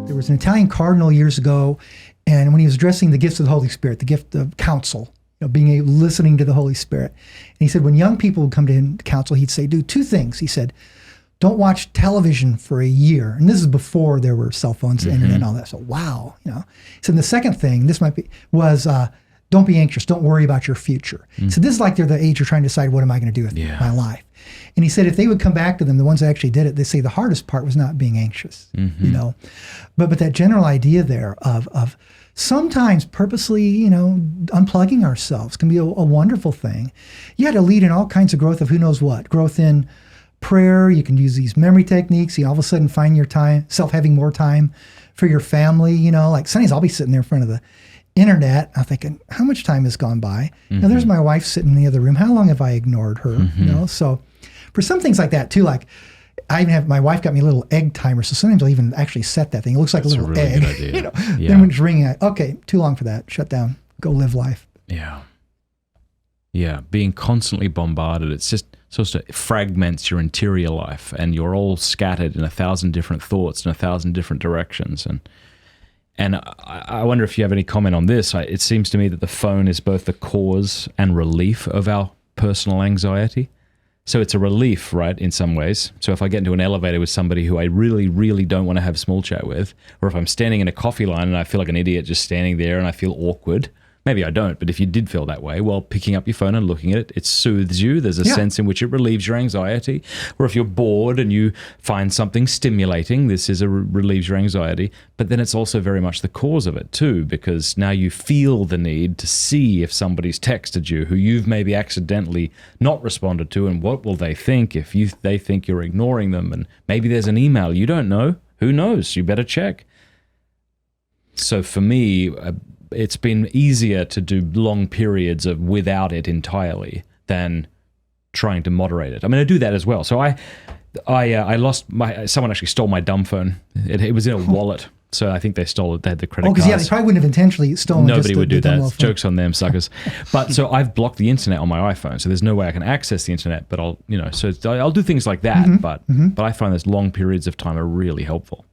There was an Italian cardinal years ago, and when he was addressing the gifts of the Holy Spirit, the gift of counsel, listening to the Holy Spirit, and he said when young people would come to him to counsel, he'd say, do two things. He said, don't watch television for a year. And this is before there were cell phones, the internet and all that. So, wow, He said the second thing, was don't be anxious. Don't worry about your future. So this is like they're the age you're trying to decide, what am I going to do with my life? And he said if they would come back to them, the ones that actually did it, they say the hardest part was not being anxious, But that general idea there of sometimes purposely, unplugging ourselves can be a wonderful thing. You had to lead in all kinds of growth of who knows what. Growth in prayer, you can use these memory techniques. You all of a sudden find yourself having more time for your family. Like Sundays, I'll be sitting there in front of the internet. I'm thinking, how much time has gone by? Now there's my wife sitting in the other room. How long have I ignored her? So for some things like that too, like I even have, my wife got me a little egg timer. So sometimes I'll even actually set that thing. It looks like a little really egg. Good idea. Then when it's ringing, okay, too long for that. Shut down. Go live life. Yeah. Yeah. Being constantly bombarded. It's just sort of fragments your interior life, and you're all scattered in 1,000 different thoughts in 1,000 different directions. And I wonder if you have any comment on this. It seems to me that the phone is both the cause and relief of our personal anxiety. So it's a relief, right, in some ways. So if I get into an elevator with somebody who I really, really don't want to have small chat with, or if I'm standing in a coffee line and I feel like an idiot just standing there and I feel awkward, maybe I don't, but if you did feel that way, well, picking up your phone and looking at it, it soothes you. There's a sense in which it relieves your anxiety. Or if you're bored and you find something stimulating, this is relieves your anxiety. But then it's also very much the cause of it too, because now you feel the need to see if somebody's texted you who you've maybe accidentally not responded to, and what will they think if they think you're ignoring them, and maybe there's an email you don't know. Who knows? You better check. So for me, it's been easier to do long periods of without it entirely than trying to moderate it. I mean, I do that as well. So I lost someone actually stole my dumb phone. It was in a wallet. So I think they stole it. They had the credit cards. Oh, because they probably wouldn't have intentionally stolen. Nobody would do that. Joke's on them, suckers. But so I've blocked the internet on my iPhone. So there's no way I can access the internet, but I'll do things like that. But I find those long periods of time are really helpful.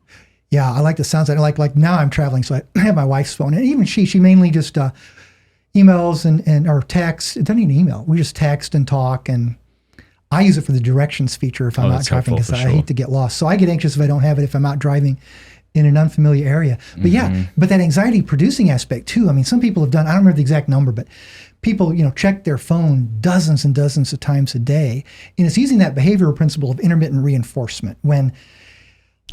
Yeah, I like the sounds of it. Like now I'm traveling, so I have my wife's phone. And even she mainly just emails and or text. It doesn't even email. We just text and talk. And I use it for the directions feature if I'm out driving, because I hate to get lost. So I get anxious if I don't have it, if I'm out driving in an unfamiliar area. But but that anxiety producing aspect too. I mean, some people have done, I don't remember the exact number, but people, check their phone dozens and dozens of times a day. And it's using that behavioral principle of intermittent reinforcement when...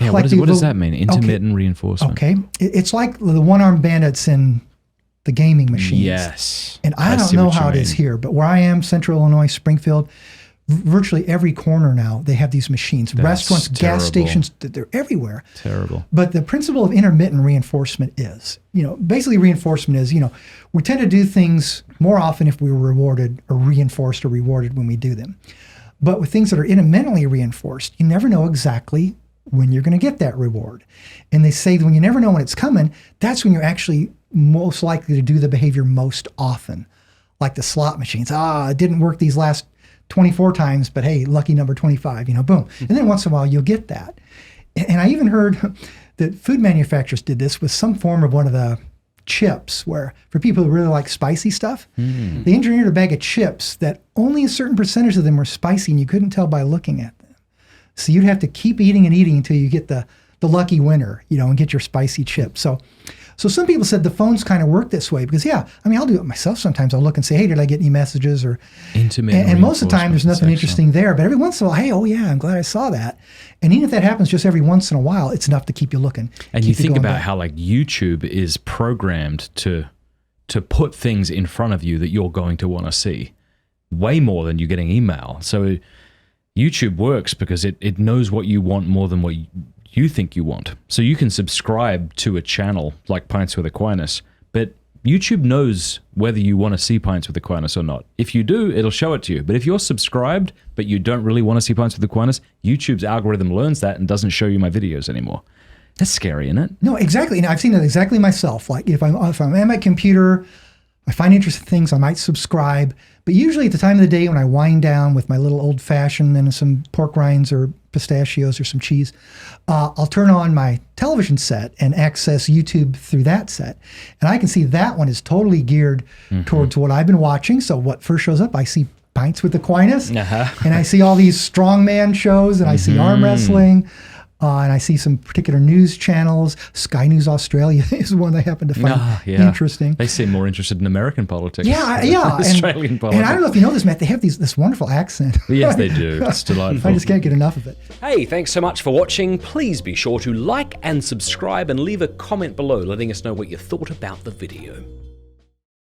Yeah, what does that mean? Intermittent reinforcement. Okay. It's like the one-armed bandits in the gaming machines. Yes. And I don't know how it is here, but where I am, Central Illinois, Springfield, virtually every corner now, they have these machines. That's restaurants, terrible. Gas stations, they're everywhere. Terrible. But the principle of intermittent reinforcement is, basically reinforcement is, we tend to do things more often if we were rewarded or reinforced or rewarded when we do them. But with things that are intermittently reinforced, you never know exactly when you're going to get that reward. And they say that when you never know when it's coming, that's when you're actually most likely to do the behavior most often. Like the slot machines. It didn't work these last 24 times, but hey, lucky number 25, boom. And then once in a while you'll get that. And I even heard that food manufacturers did this with some form of one of the chips, where for people who really like spicy stuff, they engineered a bag of chips that only a certain percentage of them were spicy, and you couldn't tell by looking at them. So you'd have to keep eating and eating until you get the lucky winner, and get your spicy chip. So some people said the phones kind of work this way because, I'll do it myself sometimes. I'll look and say, hey, did I get any messages? Or and most of the time there's nothing interesting there. But every once in a while, hey, oh yeah, I'm glad I saw that. And even if that happens just every once in a while, it's enough to keep you looking. And you think about how like YouTube is programmed to put things in front of you that you're going to want to see way more than you getting email. So YouTube works because it knows what you want more than what you think you want. So you can subscribe to a channel like Pints with Aquinas, but YouTube knows whether you want to see Pints with Aquinas or not. If you do, it'll show it to you. But if you're subscribed, but you don't really want to see Pints with Aquinas, YouTube's algorithm learns that and doesn't show you my videos anymore. That's scary, isn't it? No, exactly. And I've seen it exactly myself. Like if I'm at my computer, I find interesting things, I might subscribe. But usually at the time of the day when I wind down with my little old fashioned and some pork rinds or pistachios or some cheese, I'll turn on my television set and access YouTube through that set. And I can see that one is totally geared towards what I've been watching. So what first shows up, I see Pints with Aquinas, and I see all these strongman shows, and I see arm wrestling. And I see some particular news channels. Sky News Australia is one I happen to find interesting. They seem more interested in American politics. Yeah. Australian politics. And I don't know if you know this, Matt, they have this wonderful accent. Yes, they do. It's delightful. I just can't get enough of it. Hey, thanks so much for watching. Please be sure to like and subscribe and leave a comment below letting us know what you thought about the video.